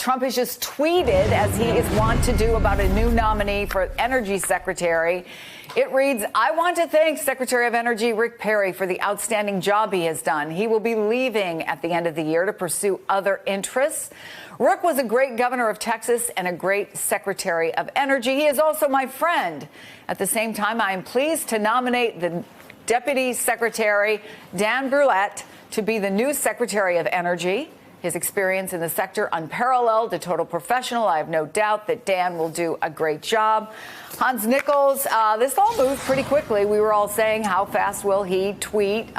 Trump has just tweeted, as he is wont to do, about a new nominee for Energy Secretary. It reads, "I want to thank Secretary of Energy Rick Perry for the outstanding job he has done. He will be leaving at the end of the year to pursue other interests. Rick was a great governor of Texas and a great Secretary of Energy. He is also my friend. At the same time, I am pleased to nominate the Deputy Secretary Dan Brouillette to be the new Secretary of Energy. His experience in the sector unparalleled, a total professional. I have no doubt that Dan will do a great job." Hans Nichols, this all moved pretty quickly. We were all saying, how fast will he tweet,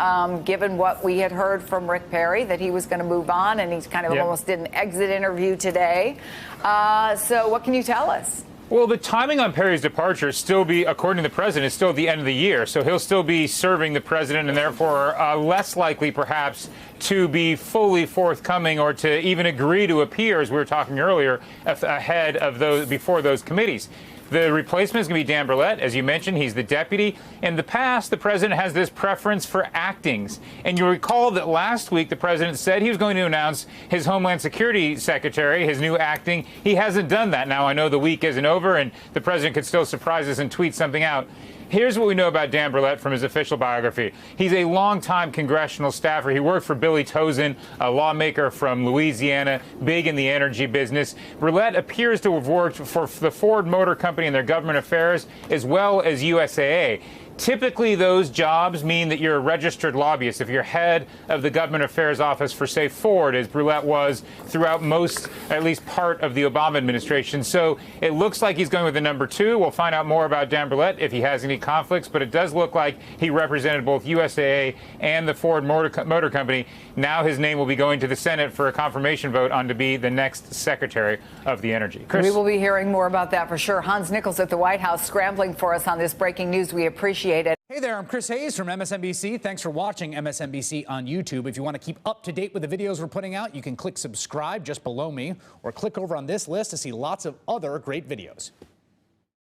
given what we had heard from Rick Perry, that he was going to move on, and he's kind of almost did an exit interview today. So what can you tell us? Well, the timing on Perry's departure still be, according to the president, is still at the end of the year. So he'll still be serving the president and therefore less likely, perhaps, to be fully forthcoming or to even agree to appear, as we were talking earlier, ahead of those, before those committees. The replacement is going to be Dan Brouillette. As you mentioned, he's the deputy. In the past, the president has this preference for actings. And you recall that last week, the president said he was going to announce his Homeland Security Secretary, his new acting. He hasn't done that. Now, I know the week isn't over, and the president could still surprise us and tweet something out. Here's what we know about Dan Brouillette from his official biography. He's a longtime congressional staffer. He worked for Billy Tozin, a lawmaker from Louisiana, big in the energy business. Brouillette appears to have worked for the Ford Motor Company in their government affairs, as well as USAA. Typically, those jobs mean that you're a registered lobbyist. If you're head of the government affairs office for, say, Ford, as Brouillette was throughout most, at least part of the Obama administration. So it looks like he's going with the number 2. We'll find out more about Dan Brouillette if he has any conflicts, but it does look like he represented both USAA and the Ford Motor Company. Now his name will be going to the Senate for a confirmation vote on to be the next Secretary of the Energy. Chris? We will be hearing more about that for sure. Hans Nichols at the White House scrambling for us on this breaking news. We appreciate it. Hey there, I'm Chris Hayes from MSNBC. Thanks for watching MSNBC on YouTube. If you want to keep up to date with the videos we're putting out, you can click subscribe just below me or click over on this list to see lots of other great videos.